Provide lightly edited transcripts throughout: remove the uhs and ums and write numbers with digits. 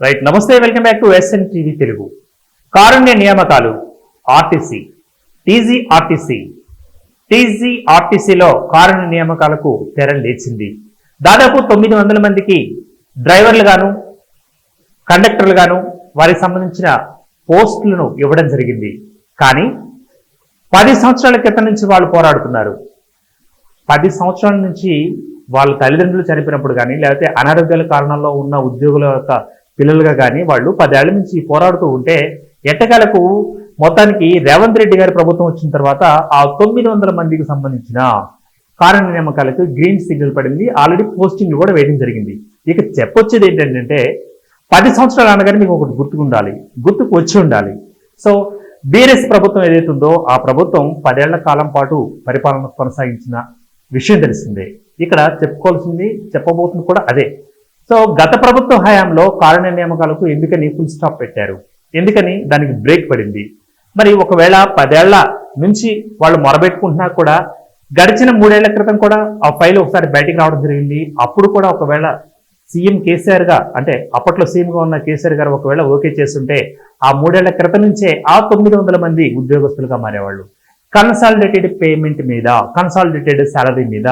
Right, నమస్తే, welcome back to SN TV Telugu. కారుణ్య నియామకాలు ఆర్టీసీ, టీజీఆర్టీసీలో కారుణ్య నియామకాలకు తెర లేచింది. దాదాపు 900 మందికి డ్రైవర్లు గాను కండక్టర్లు గాను వారికి సంబంధించిన పోస్టులను ఇవ్వడం జరిగింది. కానీ 10 సంవత్సరాల క్రితం నుంచి వాళ్ళు పోరాడుతున్నారు. 10 సంవత్సరాల నుంచి వాళ్ళ తల్లిదండ్రులు చనిపోయినప్పుడు కానీ, లేకపోతే అనారోగ్యాల కారణంలో ఉన్న ఉద్యోగుల యొక్క పిల్లలుగా కానీ వాళ్ళు 10 ఏళ్ల నుంచి పోరాడుతూ ఉంటే, ఎట్టకాలకు మొత్తానికి రేవంత్ రెడ్డి గారి ప్రభుత్వం వచ్చిన తర్వాత ఆ 900 మందికి సంబంధించిన కారుణ్య నియామకాలకు గ్రీన్ సిగ్నల్ పడింది. ఆల్రెడీ పోస్టింగ్లు కూడా వేయడం జరిగింది. ఇక చెప్పొచ్చేది ఏంటంటే, 10 సంవత్సరాలు అనగానే మీకు ఒకటి గుర్తుకు వచ్చి ఉండాలి. సో బీఆర్ఎస్ ప్రభుత్వం ఏదైతే ఉందో ఆ ప్రభుత్వం 10 ఏళ్ల కాలం పాటు పరిపాలన కొనసాగించిన విషయం తెలిసిందే. ఇక్కడ చెప్పబోతుంది కూడా అదే. సో గత ప్రభుత్వ హయాంలో కారుణ్య నియామకాలకు ఎందుకని ఫుల్ స్టాప్ పెట్టారు, ఎందుకని దానికి బ్రేక్ పడింది. మరి ఒకవేళ 10 ఏళ్ల నుంచి వాళ్ళు మొరబెట్టుకుంటున్నా కూడా గడిచిన 3 ఏళ్ల క్రితం కూడా ఆ ఫైల్ ఒకసారి బయటికి రావడం జరిగింది. అప్పుడు కూడా ఒకవేళ సీఎం కేసీఆర్ గా, అంటే అప్పట్లో సీఎంగా ఉన్న కేసీఆర్ గారు ఒకవేళ ఓకే చేస్తుంటే ఆ 3 ఏళ్ల క్రితం నుంచే ఆ 900 మంది ఉద్యోగస్తులుగా మారేవాళ్ళు. కన్సాలిడేటెడ్ పేమెంట్ మీద, కన్సాలిడేటెడ్ శాలరీ మీద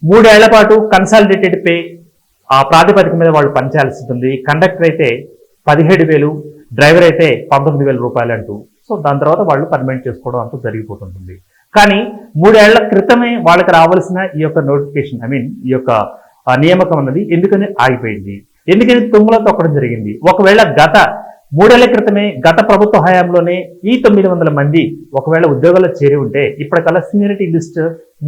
3 ఏళ్ల పాటు కన్సాలిడేటెడ్ పే ఆ ప్రాతిపదిక మీద వాళ్ళు పనిచేయాల్సి ఉంటుంది. కండక్టర్ అయితే 17,000, డ్రైవర్ అయితే 19,000 రూపాయలు అంటూ. సో దాని తర్వాత వాళ్ళు పర్మనెంట్ చేసుకోవడం అంటూ జరిగిపోతుంటుంది. కానీ 3 ఏళ్ల క్రితమే వాళ్ళకి రావాల్సిన ఈ యొక్క నోటిఫికేషన్, ఈ యొక్క నియామకం అన్నది ఎందుకని ఆగిపోయింది, ఎందుకని తుంగలో తొక్కడం జరిగింది. ఒకవేళ గత 3 ఏళ్ల క్రితమే గత ప్రభుత్వ హయాంలోనే ఈ 900 మంది ఒకవేళ ఉద్యోగాల్లో చేరి ఉంటే ఇప్పటికల్లా సీనియారిటీ లిస్ట్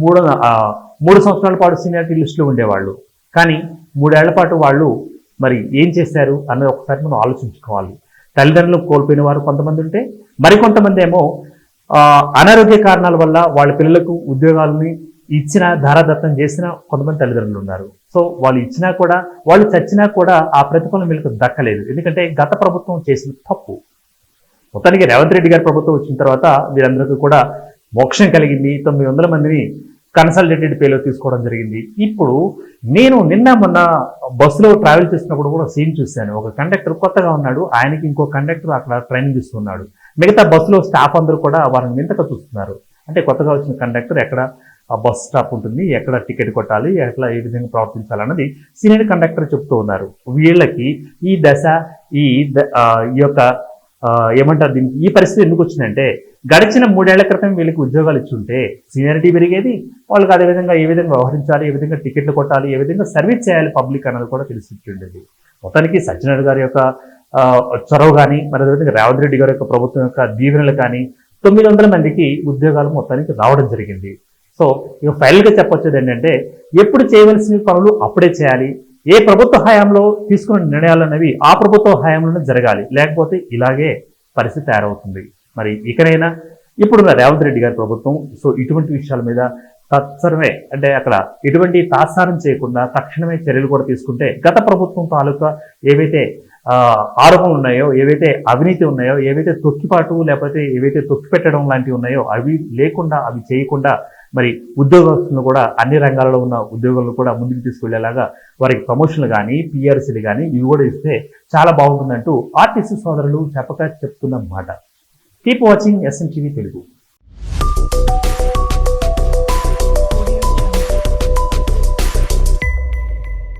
3 సంవత్సరాల పాటు సీనియారిటీ లిస్టులో ఉండేవాళ్ళు. కానీ 3 ఏళ్ల పాటు వాళ్ళు మరి ఏం చేశారు అన్నది ఒకసారి మనం ఆలోచించుకోవాలి. తల్లిదండ్రులు కోల్పోయిన వారు కొంతమంది ఉంటే, మరికొంతమంది ఏమో అనారోగ్య కారణాల వల్ల వాళ్ళ పిల్లలకు ఉద్యోగాలని ఇచ్చిన ధారాదత్తం చేసిన కొంతమంది తల్లిదండ్రులు ఉన్నారు. సో వాళ్ళు ఇచ్చినా కూడా, వాళ్ళు చచ్చినా కూడా ఆ ప్రతిఫలం వీళ్ళకి దక్కలేదు. ఎందుకంటే గత ప్రభుత్వం చేసిన తప్పు. మొత్తానికి రేవంత్ రెడ్డి గారి ప్రభుత్వం వచ్చిన తర్వాత వీరందరికీ కూడా మోక్షం కలిగింది. 900 మందిని కన్సల్టేటెడ్ పేలో తీసుకోవడం జరిగింది. ఇప్పుడు నేను మొన్న బస్సులో ట్రావెల్ చేసినప్పుడు కూడా సీన్ చూశాను. ఒక కండక్టర్ కొత్తగా ఉన్నాడు, ఆయనకి ఇంకో కండక్టర్ అక్కడ ట్రైనింగ్ ఇస్తున్నాడు. మిగతా బస్సులో స్టాఫ్ అందరూ కూడా వారిని వింతగా చూస్తున్నారు. అంటే కొత్తగా వచ్చిన కండక్టర్ ఎక్కడ బస్ స్టాప్ ఉంటుంది, ఎక్కడ టికెట్ కొట్టాలి, ఎట్లా ఏ విధంగా ప్రవర్తించాలన్నది సీనియర్ కండక్టర్ చెప్తూ ఉన్నారు. వీళ్ళకి ఈ దశ ఈ యొక్క ఏమంటారు దీనికి, ఈ పరిస్థితి ఎందుకు వచ్చిందంటే, గడిచిన 3 ఏళ్ల క్రితం వీళ్ళకి ఉద్యోగాలు ఇచ్చుంటే సీనియారిటీ పెరిగేది, వాళ్ళకి అదేవిధంగా ఏ విధంగా వ్యవహరించాలి, ఏ విధంగా టికెట్లు కొట్టాలి, ఏ విధంగా సర్వీస్ చేయాలి పబ్లిక్ అన్నది కూడా తెలిసి ఉండేది. మొత్తానికి సత్యనారాయణ గారి యొక్క చొరవ కానీ, మరి అదేవిధంగా రేవంత్ రెడ్డి గారి యొక్క ప్రభుత్వం యొక్క దీవెనలు కానీ 900 మందికి ఉద్యోగాలు మొత్తానికి రావడం జరిగింది. సో ఇక ఫైనల్గా చెప్పొచ్చేది ఏంటంటే, ఎప్పుడు చేయవలసిన పనులు అప్పుడే చేయాలి. ఏ ప్రభుత్వ హయాంలో తీసుకున్న నిర్ణయాలు అనేవి ఆ ప్రభుత్వ హయాంలోనే జరగాలి, లేకపోతే ఇలాగే పరిస్థితి తయారవుతుంది. మరి ఇకనైనా ఇప్పుడున్న రేవంత్ రెడ్డి గారి ప్రభుత్వం సో ఇటువంటి విషయాల మీద తత్సరమే, అంటే అక్కడ ఎటువంటి తాత్సారం చేయకుండా తక్షణమే చర్యలు కూడా తీసుకుంటే గత ప్రభుత్వం తాలూకా ఏవైతే ఆరోపణలు ఉన్నాయో, ఏవైతే అవినీతి ఉన్నాయో, ఏవైతే తొక్కిపాటు లేకపోతే ఏవైతే తొక్కిపెట్టడం లాంటివి ఉన్నాయో అవి లేకుండా, అవి చేయకుండా మరి ఉద్యోగస్తులను కూడా అన్ని రంగాలలో ఉన్న ఉద్యోగులను కూడా ముందుకు తీసుకెళ్లేలాగా వారికి ప్రమోషన్లు కానీ, పిఆర్సీలు కానీ ఇవి కూడా ఇస్తే చాలా బాగుంటుందంటూ ఆర్టీసీ సోదరులు చెప్తున్న మాట. Keep watching SN TV Telugu.